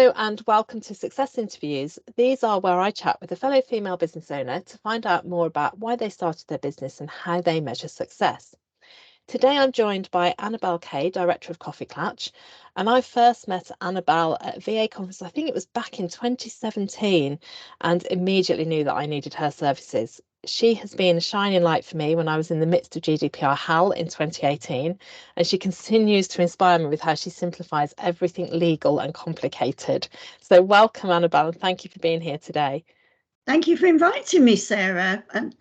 Hello and welcome to Success Interviews. These are where I chat with a fellow female business owner to find out more about why they started their business and how they measure success. Today I'm joined by Annabel Kaye, Director of KoffeeKlatch, and I first met Annabel at VA conference, I think it was back in 2017, and immediately knew that I needed her services. She has been a shining light for me when I was in the midst of GDPR hell in 2018, and she continues to inspire me with how she simplifies everything legal and complicated. So welcome, Annabel, and thank you for being here today. Thank you for inviting me, Sarah, and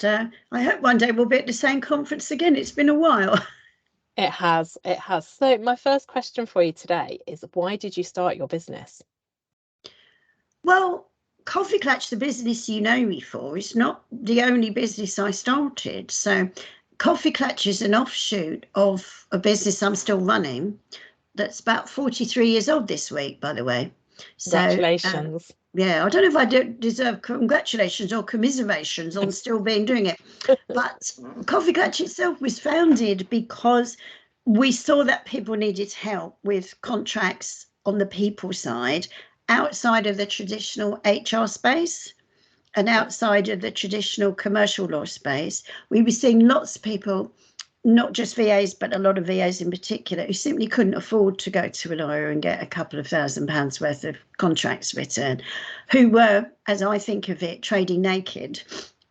I hope one day we'll be at the same conference again. It's been a while. It has. So my first question for you today is, why did you start your business? Well, KoffeeKlatch, the business you know me for, is not the only business I started. So KoffeeKlatch is an offshoot of a business I'm still running that's about 43 years old this week, by the way. Congratulations. Yeah, I don't know if I deserve congratulations or commiserations on still doing it. But KoffeeKlatch itself was founded because we saw that people needed help with contracts on the people side outside of the traditional HR space and outside of the traditional commercial law space. We were seeing lots of people, not just VAs, but a lot of VAs in particular, who simply couldn't afford to go to a lawyer and get a couple of £1,000s worth of contracts written, who were, as I think of it, trading naked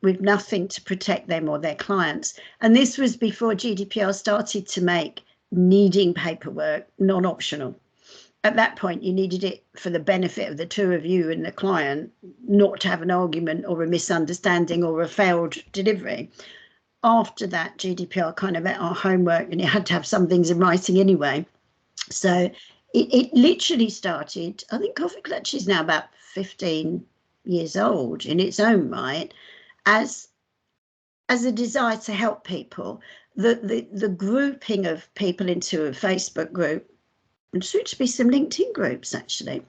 with nothing to protect them or their clients. And this was before GDPR started to make needing paperwork non-optional. At that point, you needed it for the benefit of the two of you and the client, not to have an argument or a misunderstanding or a failed delivery. After that, GDPR kind of met our homework, and it had to have some things in writing anyway. So it literally started, I think KoffeeKlatch is now about 15 years old in its own right, as a desire to help people. The grouping of people into a Facebook group, and soon to be some LinkedIn groups actually,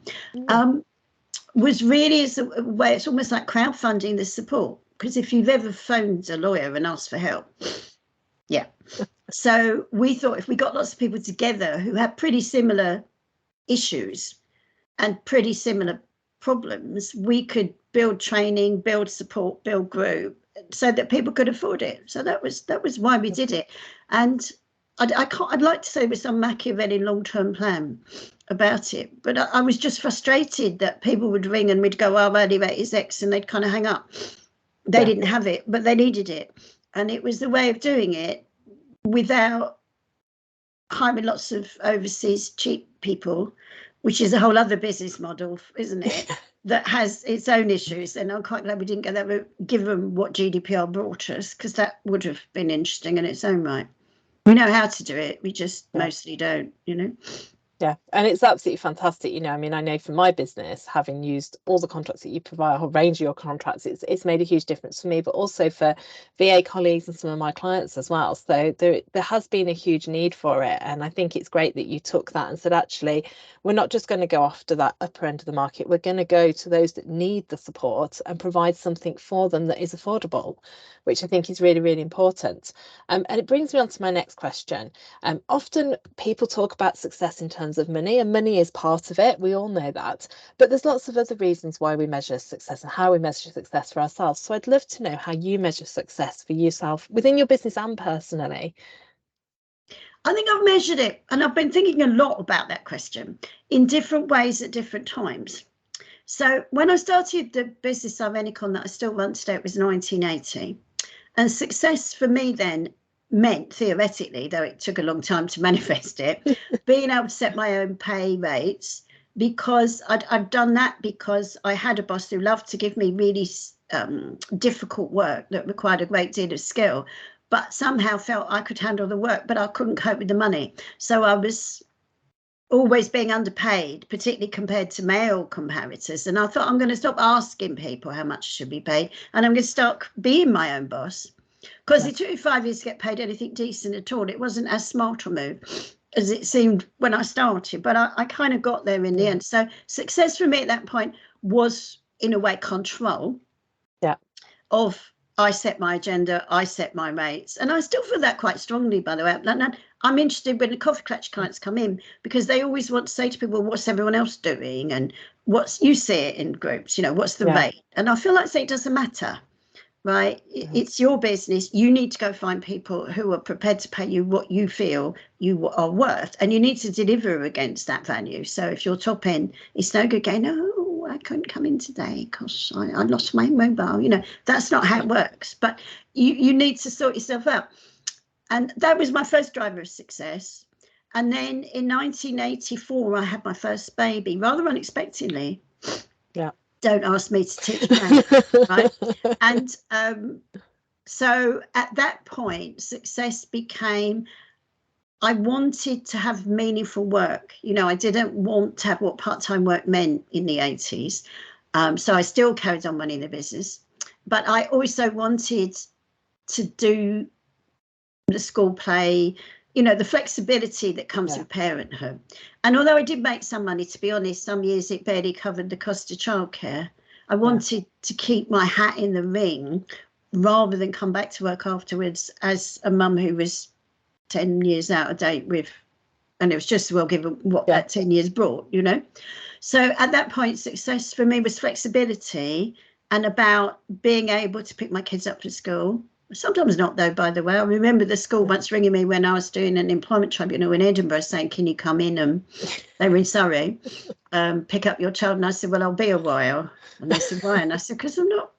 was really as a way, it's almost like crowdfunding the support. Because if you've ever phoned a lawyer and asked for help, yeah. So we thought if we got lots of people together who had pretty similar issues and pretty similar problems, we could build training, build support, build group, so that people could afford it. So that was why we did it. And I'd like to say there was some Machiavellian long-term plan about it, but I was just frustrated that people would ring and we'd go, "Our value rate is X," and they'd kind of hang up. They didn't have it, but they needed it. And it was the way of doing it without hiring lots of overseas cheap people, which is a whole other business model, isn't it? That has its own issues. And I'm quite glad we didn't go that route, given what GDPR brought us, because that would have been interesting in its own right. We know how to do it. We just mostly don't, you know. Yeah, and it's absolutely fantastic. You know, I mean, I know for my business, having used all the contracts that you provide, a whole range of your contracts, it's made a huge difference for me, but also for VA colleagues and some of my clients as well. So there has been a huge need for it. And I think it's great that you took that and said, actually, we're not just going to go after that upper end of the market. We're going to go to those that need the support and provide something for them that is affordable, which I think is really, really important. And it brings me on to my next question. Often people talk about success in terms of money, and money is part of it. We all know that. But there's lots of other reasons why we measure success and how we measure success for ourselves. So I'd love to know how you measure success for yourself within your business and personally. I think I've measured it, and I've been thinking a lot about that question in different ways at different times. So when I started the business of Enicon that I still run today, it was 1980. And success for me then meant, theoretically, though it took a long time to manifest it, being able to set my own pay rates, because I'd done that because I had a boss who loved to give me really difficult work that required a great deal of skill, but somehow felt I could handle the work, but I couldn't cope with the money. So I was always being underpaid, particularly compared to male comparators. And I thought, I'm going to stop asking people how much I should be paid, and I'm going to start being my own boss. Because it took me 5 years to get paid anything decent at all. It wasn't as smart a move as it seemed when I started, but I kind of got there in the end. So success for me at that point was, in a way, control of, I set my agenda, I set my rates. And I still feel that quite strongly, by the way. I'm interested when the KoffeeKlatch clients come in, because they always want to say to people, what's everyone else doing? And you see it in groups, what's the rate? And I feel like it doesn't matter, right? It's your business. You need to go find people who are prepared to pay you what you feel you are worth, and you need to deliver against that value. So if you're top end, it's no good going, oh, I couldn't come in today because I lost my mobile. That's not how it works. But you need to sort yourself out. And that was my first driver of success. And then in 1984, I had my first baby, rather unexpectedly. Yeah. Don't ask me to teach math, right? And so at that point, success became, I wanted to have meaningful work. I didn't want to have what part-time work meant in the 80s. So I still carried on running the business. But I also wanted to do the school play, the flexibility that comes with parenthood. And although I did make some money, to be honest, some years it barely covered the cost of childcare. I wanted to keep my hat in the ring rather than come back to work afterwards as a mum who was 10 years out of date with, and it was just well given what that 10 years brought, So at that point, success for me was flexibility and about being able to pick my kids up from school. Sometimes not, though, by the way. I remember the school once ringing me when I was doing an employment tribunal in Edinburgh saying, can you come in? And they were in Surrey, pick up your child. And I said, well, I'll be a while. And they said, why? And I said, because I'm not,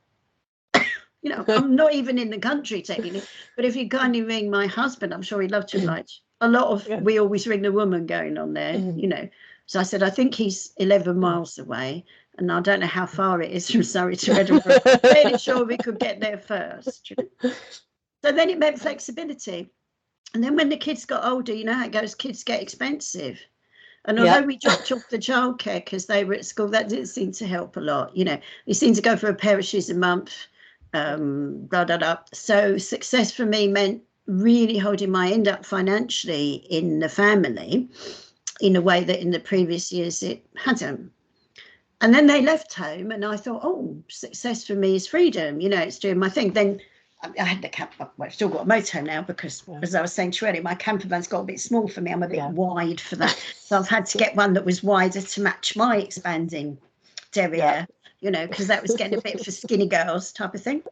I'm not even in the country technically. But if you kindly ring my husband, I'm sure he'd love to oblige. A lot of, we always ring the woman going on there, So I said, I think he's 11 miles away. And I don't know how far it is from Surrey to Edinburgh. I'm fairly sure we could get there first. So then it meant flexibility. And then when the kids got older, you know how it goes, kids get expensive. And although we dropped off the childcare because they were at school, that didn't seem to help a lot. We seemed to go for a pair of shoes a month, So success for me meant really holding my end up financially in the family in a way that in the previous years it hadn't. And then they left home and I thought, oh, success for me is freedom. It's doing my thing. Then I had the camper. Well, I've still got a motorhome now because, as I was saying to you earlier, my camper van's got a bit small for me. I'm a bit wide for that. So I've had to get one that was wider to match my expanding derriere, because that was getting a bit for skinny girls type of thing.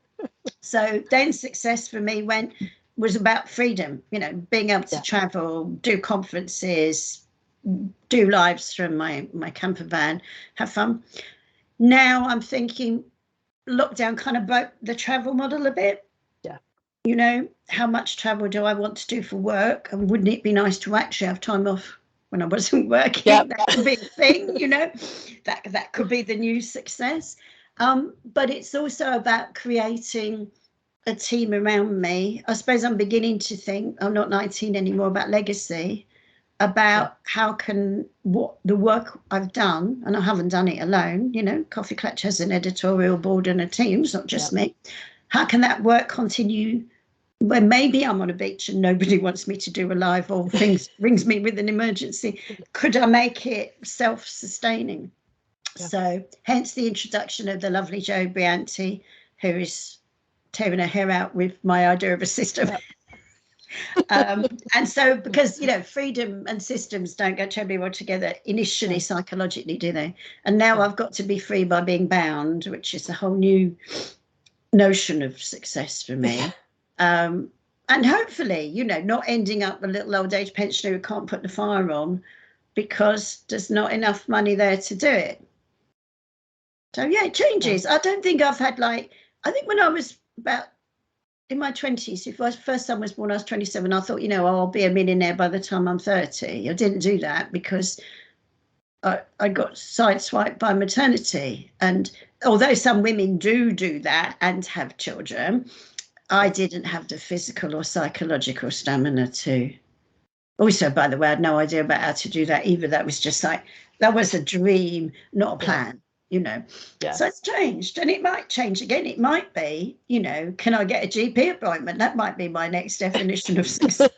So then success for me was about freedom, being able to travel, do conferences, do lives from my camper van, have fun. Now I'm thinking lockdown kind of broke the travel model a bit. How much travel do I want to do for work? And wouldn't it be nice to actually have time off when I wasn't working? That could be a thing, that could be the new success. But it's also about creating a team around me. I suppose I'm beginning to think, I'm not 19 anymore, about legacy, about how can the work I've done, and I haven't done it alone, KoffeeKlatch has an editorial board and a team, it's not just me. How can that work continue when maybe I'm on a beach and nobody wants me to do a live or things rings me with an emergency? Could I make it self-sustaining? So hence the introduction of the lovely Jo Brianti, who is tearing her hair out with my idea of a system. And so because freedom and systems don't go terribly well together initially psychologically, do they? And now I've got to be free by being bound, which is a whole new notion of success for me. And hopefully not ending up a little old age pensioner who can't put the fire on because there's not enough money there to do it. So it changes. I don't think I've had I think when I was about in my 20s, if my first son was born, I was 27, I thought, I'll be a millionaire by the time I'm 30. I didn't do that because I got sideswiped by maternity. And although some women do that and have children, I didn't have the physical or psychological stamina to. Also, by the way, I had no idea about how to do that either. That was just that was a dream, not a plan. So it's changed, and it might change again. It might be, can I get a GP appointment? That might be my next definition of success.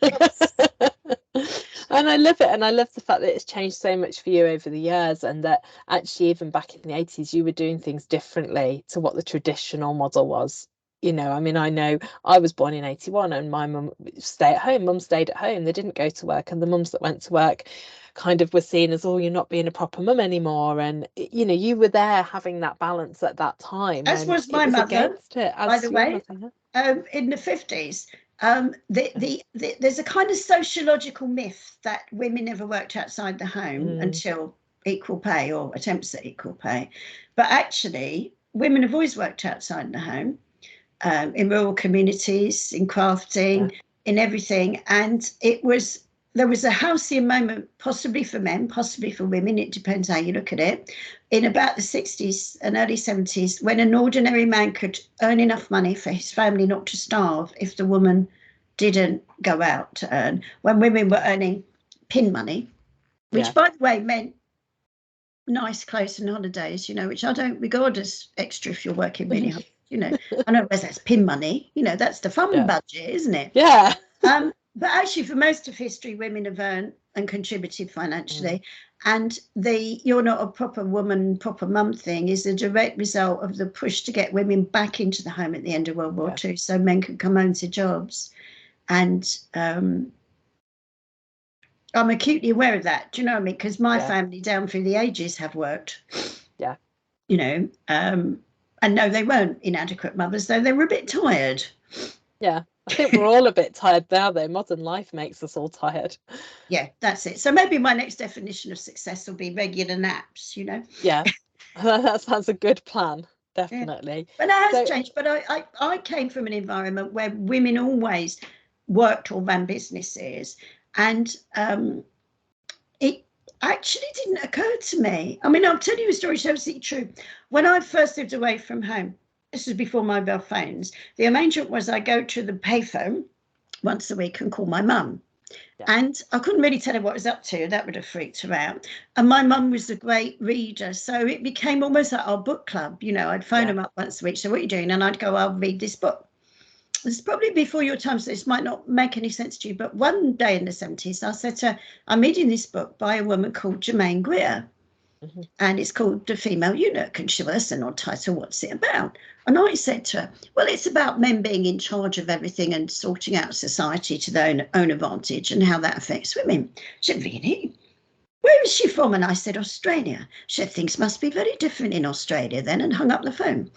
And I love it, and I love the fact that it's changed so much for you over the years, and that actually even back in the 80s you were doing things differently to what the traditional model was. You know, I mean, I know I was born in 81 and my mum stayed at home. They didn't go to work, and the mums that went to work kind of were seen as, oh, you're not being a proper mum anymore. And, you know, you were there having that balance at that time As when was it my was mother, against it, by as the your way, mother. in the 50s. There's a kind of sociological myth that women never worked outside the home until equal pay or attempts at equal pay. But actually, women have always worked outside the home, in rural communities, in crafting, in everything. And there was a halcyon moment, possibly for men, possibly for women, it depends how you look at it, in about the 60s and early 70s, when an ordinary man could earn enough money for his family not to starve if the woman didn't go out to earn, when women were earning pin money, which, by the way, meant nice clothes and holidays, you know, which I don't regard as extra if you're working really hard. You know, I know that's pin money, you know, that's the fun budget, isn't it? Yeah. But actually, for most of history, women have earned and contributed financially. And the "you're not a proper woman, proper mum" thing is a direct result of the push to get women back into the home at the end of World War II, so men could come home to jobs. And I'm acutely aware of that. Do you know what I mean? Because my family down through the ages have worked. Yeah. You know, and no, they weren't inadequate mothers, though they were a bit tired. Yeah. I think we're all a bit tired now, though. Modern life makes us all tired. Yeah, that's it. So maybe my next definition of success will be regular naps, you know? Yeah, that sounds a good plan, definitely. Yeah. But that has changed. But I came from an environment where women always worked or ran businesses. And it actually didn't occur to me. I mean, I'll tell you a story, it's absolutely true. When I first lived away from home, this was before mobile phones, the arrangement was I go to the payphone once a week and call my mum. And I couldn't really tell her what I was up to. That would have freaked her out. And my mum was a great reader. So it became almost like our book club. You know, I'd phone them up once a week. So what are you doing? And I'd go, I'll read this book. It's probably before your time, so this might not make any sense to you. But one day in the 70s, I said to her, I'm reading this book by a woman called Germaine Greer. And it's called The Female Eunuch. And she was an odd title, what's it about? And I said to her, well, it's about men being in charge of everything and sorting out society to their own advantage and how that affects women. She said, really? Where is she from? And I said, Australia. She said, things must be very different in Australia then, and hung up the phone.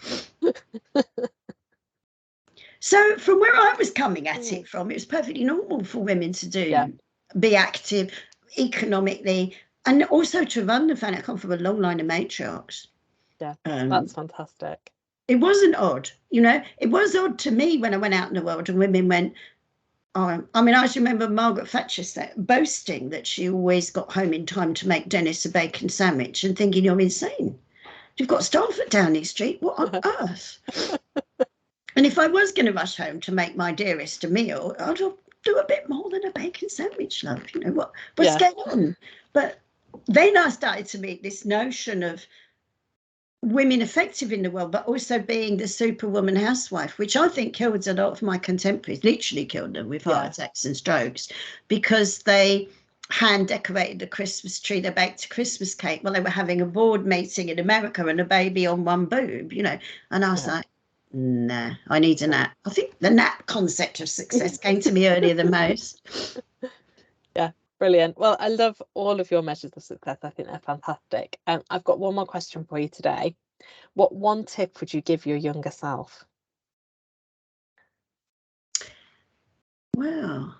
So from where I was coming at it from, it was perfectly normal for women to be active economically, and also to run the family. I come from a long line of matriarchs. Yeah, that's fantastic. It wasn't odd, you know. It was odd to me when I went out in the world and women went, I mean, I just remember Margaret Thatcher boasting that she always got home in time to make Dennis a bacon sandwich, and thinking, you're insane. You've got staff at Downing Street. What on earth? And if I was going to rush home to make my dearest a meal, I'd do a bit more than a bacon sandwich, love. You know, what's going on? But then I started to meet this notion of women effective in the world, but also being the superwoman housewife, which I think killed a lot of my contemporaries, literally killed them with heart attacks and strokes, because they hand decorated the Christmas tree, they baked a Christmas cake while they were having a board meeting in America and a baby on one boob, you know. And I was like, nah, I need a nap. I think the nap concept of success came to me earlier than most. Yeah, brilliant. Well, I love all of your measures of success. I think they're fantastic. I've got one more question for you today. What one tip would you give your younger self? Wow.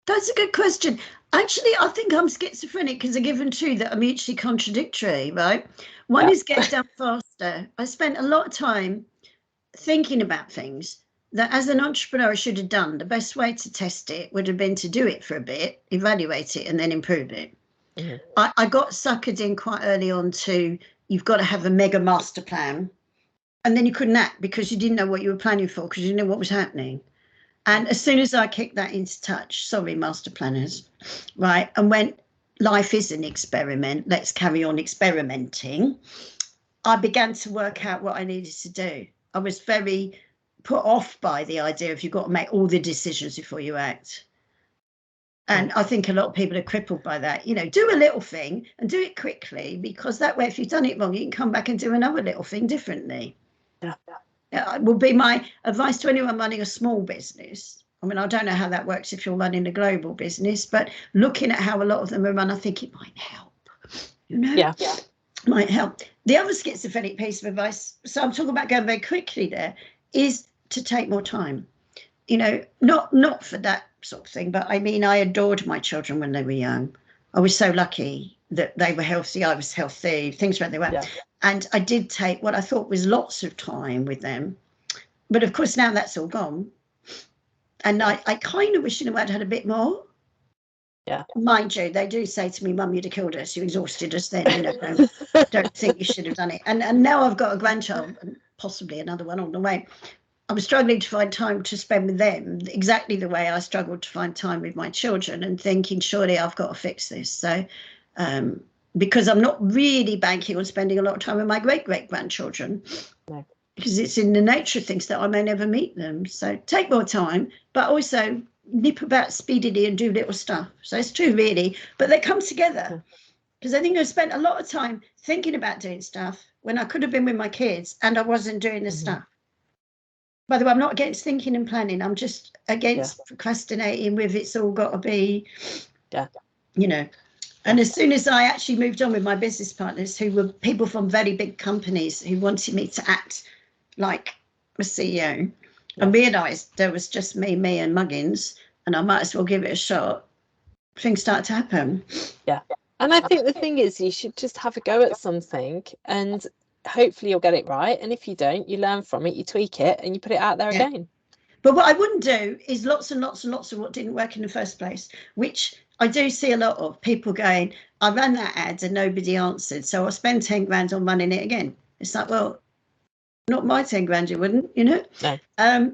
That's a good question. Actually, I think I'm schizophrenic because they're given two that are mutually contradictory, right? One is get done faster. I spent a lot of time thinking about things that as an entrepreneur I should have done. The best way to test it would have been to do it for a bit, evaluate it, and then improve it. I got suckered in quite early on to, you've got to have a mega master plan. And then you couldn't act because you didn't know what you were planning for, because you didn't know what was happening. And as soon as I kicked that into touch, sorry, master planners, right, and went, life is an experiment, let's carry on experimenting, I began to work out what I needed to do. I was very put off by the idea of you've got to make all the decisions before you act. And I think a lot of people are crippled by that. You know, do a little thing and do it quickly, because that way, if you've done it wrong, you can come back and do another little thing differently. Will be my advice to anyone running a small business. I mean, I don't know how that works if you're running a global business, but looking at how a lot of them are run, I think it might help, Yeah. might help. The other schizophrenic piece of advice, so I'm talking about going very quickly there, is to take more time. Not for that sort of thing, but I mean, I adored my children when they were young. I was so lucky that they were healthy, I was healthy, things went their way. Yeah. And I did take what I thought was lots of time with them. But of course, now that's all gone. And I kind of wish in a way I'd had a bit more. Yeah. Mind you, they do say to me, Mum, you'd have killed us. You exhausted us then. Don't think you should have done it. And now I've got a grandchild and possibly another one on the way. I'm struggling to find time to spend with them exactly the way I struggled to find time with my children, and thinking, surely I've got to fix this. So, because I'm not really banking on spending a lot of time with my great-great-grandchildren. No. Because it's in the nature of things that I may never meet them. So take more time, but also nip about speedily and do little stuff. So it's two really, but they come together. Because I think I spent a lot of time thinking about doing stuff when I could have been with my kids and I wasn't doing the stuff. By the way, I'm not against thinking and planning. I'm just against procrastinating with it's all got to be, And as soon as I actually moved on with my business partners, who were people from very big companies who wanted me to act like a CEO, I realised there was just me and Muggins, and I might as well give it a shot. Things start to happen. Yeah. And I think the thing is, you should just have a go at something and hopefully you'll get it right. And if you don't, you learn from it, you tweak it and you put it out there again. But what I wouldn't do is lots and lots and lots of what didn't work in the first place, which I do see a lot of people going, I ran that ad and nobody answered, so I'll spend 10 grand on running it again. It's like, well, not my 10 grand, you wouldn't, No.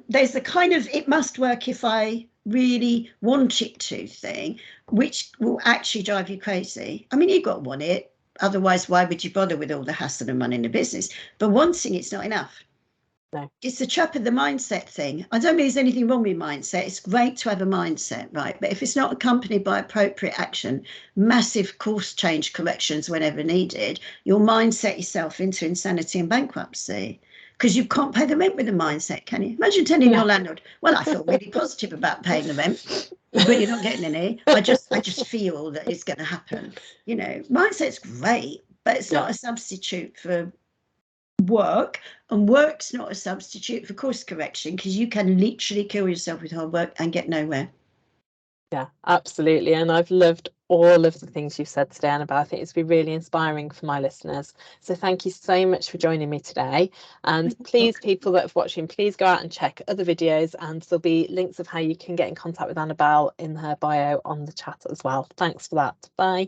There's the kind of, it must work if I really want it to thing, which will actually drive you crazy. I mean, you've got to want it. Otherwise, why would you bother with all the hassle and running a business? But wanting it's not enough. No. It's the trap of the mindset thing. I don't mean there's anything wrong with mindset. It's great to have a mindset, right? But if it's not accompanied by appropriate action, massive course change corrections whenever needed, you'll mindset yourself into insanity and bankruptcy. Because you can't pay the rent with a mindset, can you? Imagine telling your landlord, well, I feel really positive about paying the rent, but you're not getting any. I just feel that it's going to happen. Mindset's great, but it's not a substitute for work, and work's not a substitute for course correction, because you can literally kill yourself with hard work and get nowhere. Yeah, absolutely. And I've loved all of the things you've said today, Annabel. I think it's been really inspiring for my listeners. So thank you so much for joining me today. And please, people that are watching, please go out and check other videos, and there'll be links of how you can get in contact with Annabel in her bio on the chat as well. Thanks for that. Bye.